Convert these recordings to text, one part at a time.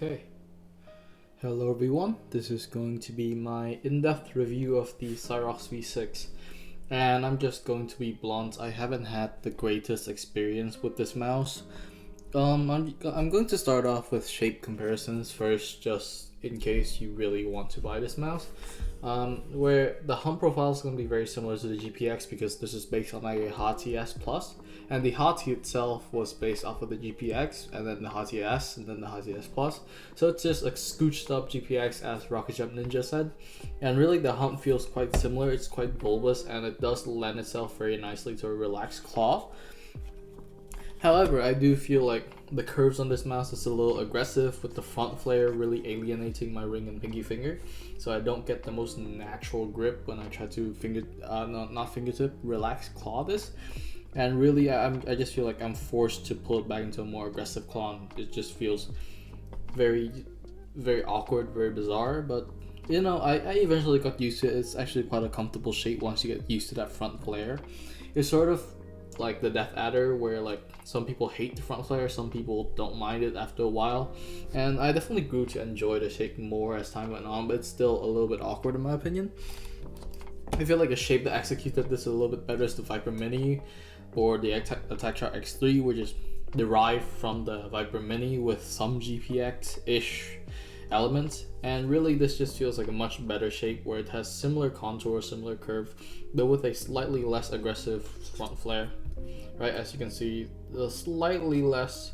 Okay, hello everyone, this is going to be my in-depth review of the Scyrox V6, and I'm just going to be blunt, I haven't had the greatest experience with this mouse. I'm going to start off with shape comparisons first, just in case you really want to buy this mouse. Where the hum profile is going to be very similar to the GPX because this is based on a Hati S Plus, and the Hati itself was based off of the GPX, and then the Hati S, and then the Hati S Plus. So it's just a scooched up GPX, as Rocket Jump Ninja said, and really the hump feels quite similar. It's quite bulbous, and it does lend itself very nicely to a relaxed claw. However, I do feel like the curves on this mouse is a little aggressive, with the front flare really alienating my ring and pinky finger, so I don't get the most natural grip when I try to relax claw this. And really, I just feel like I'm forced to pull it back into a more aggressive claw, and it just feels very, very awkward, very bizarre. But you know, I eventually got used to it. It's actually quite a comfortable shape once you get used to that front flare. It's sort of like the Death Adder, where like some people hate the front flare, some people don't mind it after a while, and I definitely grew to enjoy the shape more as time went on, but it's still a little bit awkward in my opinion. I feel like a shape that executed this a little bit better is the Viper Mini or the Attacktrak X3, which is derived from the Viper Mini with some GPX-ish elements, and really this just feels like a much better shape where it has similar contour, similar curve, though with a slightly less aggressive front flare. Right, as you can see, slightly less,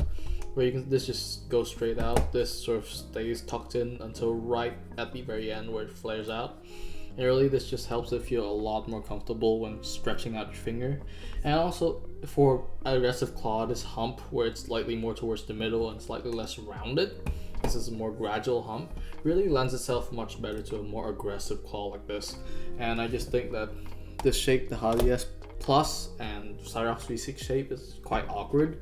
where this just goes straight out. This sort of stays tucked in until right at the very end where it flares out. And really this just helps it feel a lot more comfortable when stretching out your finger. And also for aggressive claw, this hump where it's slightly more towards the middle and slightly less rounded, this is a more gradual hump, really lends itself much better to a more aggressive claw like this. And I just think that this shape, the Hati S Plus and Scyrox V6 shape, is quite awkward.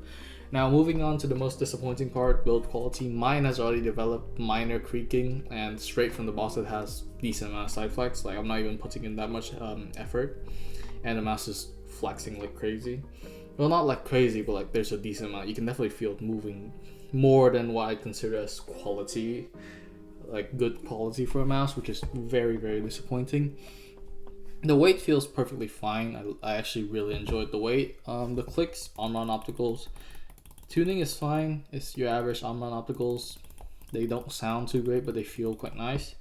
Now moving on to the most disappointing part, build quality. Mine has already developed minor creaking, and straight from the box it has decent amount of side flex. Like I'm not even putting in that much effort, and the mouse is flexing like crazy. Well, not like crazy, but like there's a decent amount. You can definitely feel it moving more than what I consider as quality, like good quality for a mouse, which is very, very disappointing. The weight feels perfectly fine. I actually really enjoyed the weight. The clicks, Omron opticals, tuning is fine. It's your average Omron opticals. They don't sound too great, but they feel quite nice.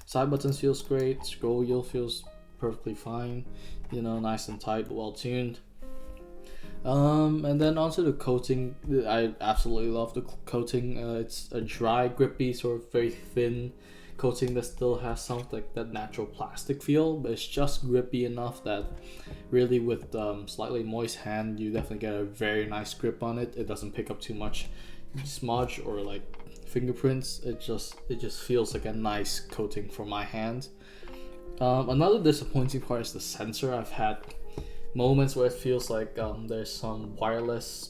Side buttons feels great. Scroll wheel feels perfectly fine. You know, nice and tight, but well tuned. And then onto the coating. I absolutely love the coating. It's a dry, grippy, sort of very thin coating that still has some like that natural plastic feel, but it's just grippy enough that really with slightly moist hand you definitely get a very nice grip on it. It doesn't pick up too much smudge or like fingerprints. It just feels like a nice coating for my hand. Another disappointing part is the sensor. I've had moments where it feels like there's some wireless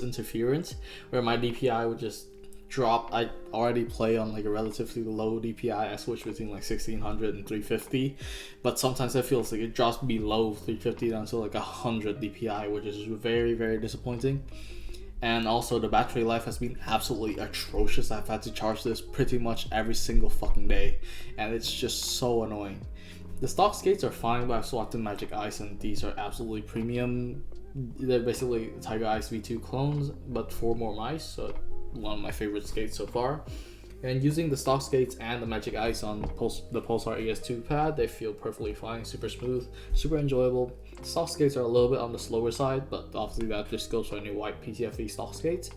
interference where my DPI would just drop. I already play on like a relatively low DPI. I switch between like 1600 and 350, but sometimes it feels like it drops below 350 down to like 100 DPI, which is very, very disappointing. And also the battery life has been absolutely atrocious. I've had to charge this pretty much every single fucking day, and it's just so annoying. The stock skates are fine, but I've swapped in Magic Ice, and these are absolutely premium. They're basically Tiger Ice V2 clones, but 4 more mice, so one of my favorite skates so far. And using the stock skates and the Magic Ice on the Pulsar ES2 pad, they feel perfectly fine, super smooth, super enjoyable. The stock skates are a little bit on the slower side, but obviously that just goes for any white PTFE stock skates.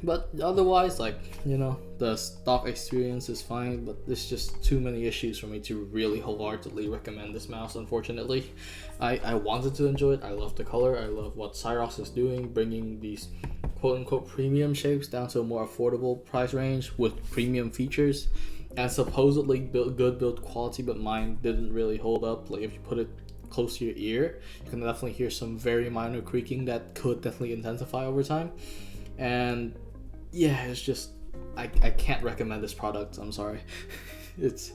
But otherwise, like, you know, the stock experience is fine, but there's just too many issues for me to really wholeheartedly recommend this mouse, unfortunately. I wanted to enjoy it. I love the color. I love what Scyrox is doing, bringing these quote-unquote premium shapes down to a more affordable price range with premium features and supposedly good build quality, but mine didn't really hold up. Like if you put it close to your ear, you can definitely hear some very minor creaking that could definitely intensify over time. And yeah, it's just I can't recommend this product. I'm sorry. it's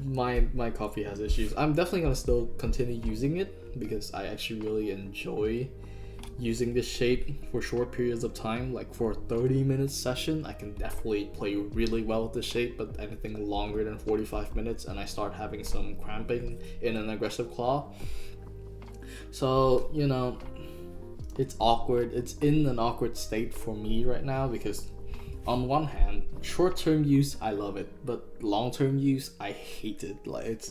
my coffee has issues. I'm definitely gonna still continue using it because I actually really enjoy using this shape for short periods of time, like for a 30-minute session, I can definitely play really well with this shape, but anything longer than 45 minutes and I start having some cramping in an aggressive claw. So, you know, it's awkward. It's in an awkward state for me right now because on one hand, short-term use, I love it, but long-term use, I hate it. Like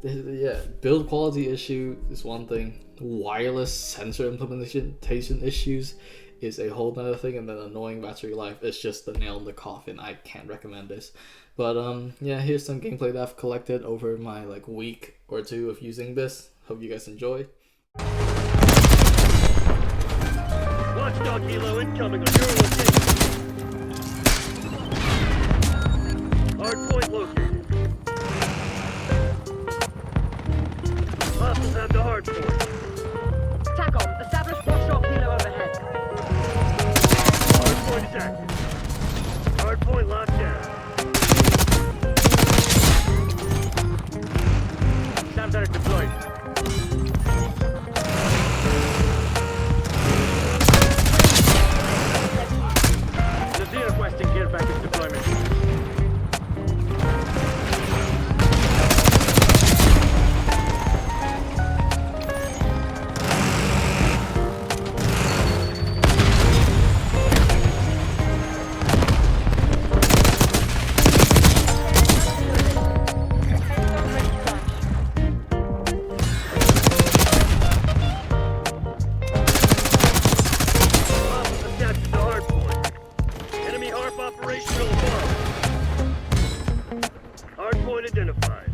yeah, build quality issue is one thing. Wireless sensor implementation issues is a whole nother thing, and then annoying battery life is just the nail in the coffin. I can't recommend this. But yeah, here's some gameplay that I've collected over my like week or two of using this. Hope you guys enjoy. Watchdog helo incoming on your location. Hardpoint located. Hostiles have the hardpoint. TACOM, establish watchdog helo overhead. Hardpoint is active. Hardpoint locked down. Sound center deployed. The Xena requesting gear package deployment. Operational above. Hardpoint identified.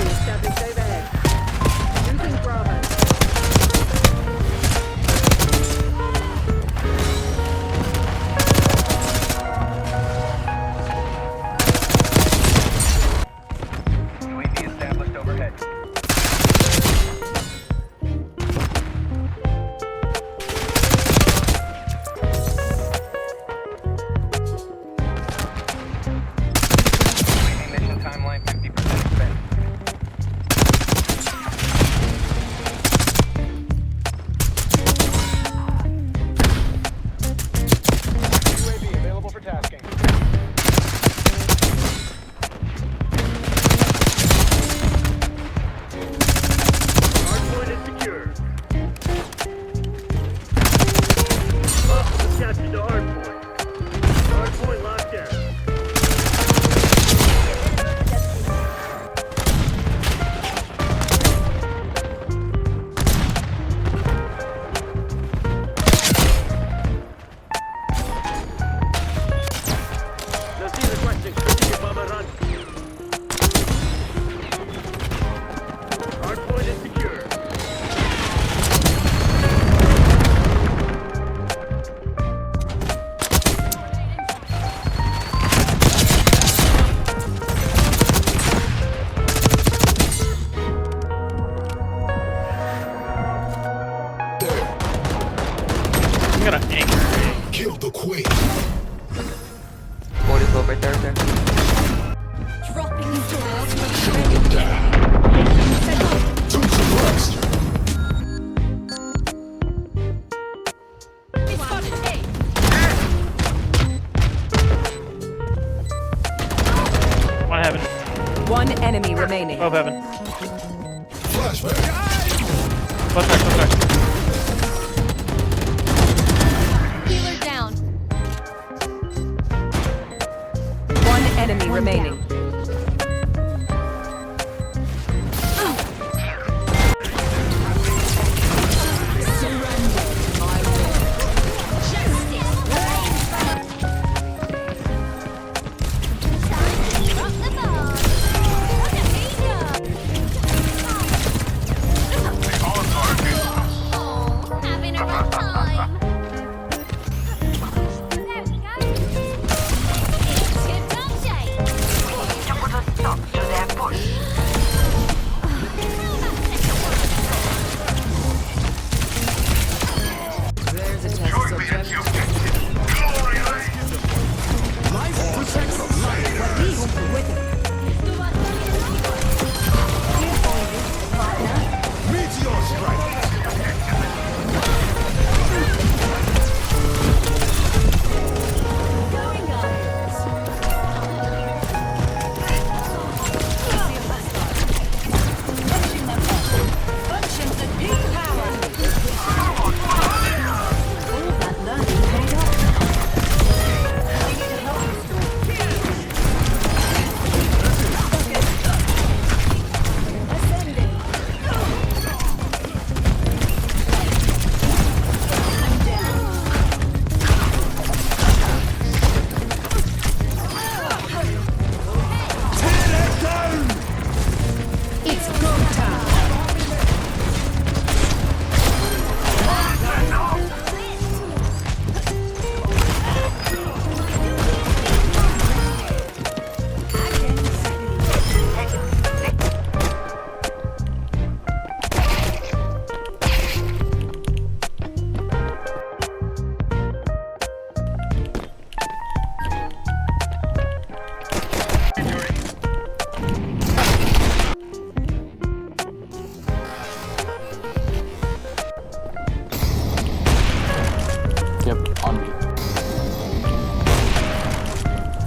Established overhead. Losing Bravo. UAV established overhead. UAV mission timeline 50% spent. UAV available for tasking. Hardpoint is secure. Hostiles captured the hardpoint. Hardpoint locked down. The Xena requesting strategic bomber run. Hardpoint is secure. I'm gonna anchor. Kill the queen. 40 flow right there. Dropping doors. Shut them down. Do some rest. One heaven. One enemy remaining. Both heaven. Flashback. Both back, both back. Healer down. One enemy remaining. Drop the ball. Look at me go. Oh, having a rough time. There we go. It's tip-top shape.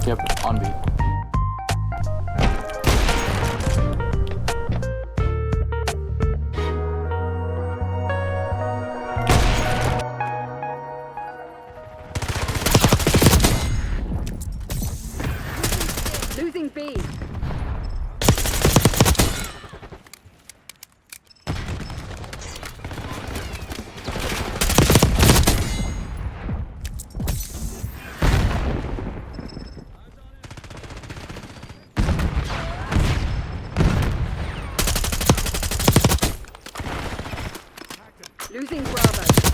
Yep, on B. Losing B. Losing Bravo.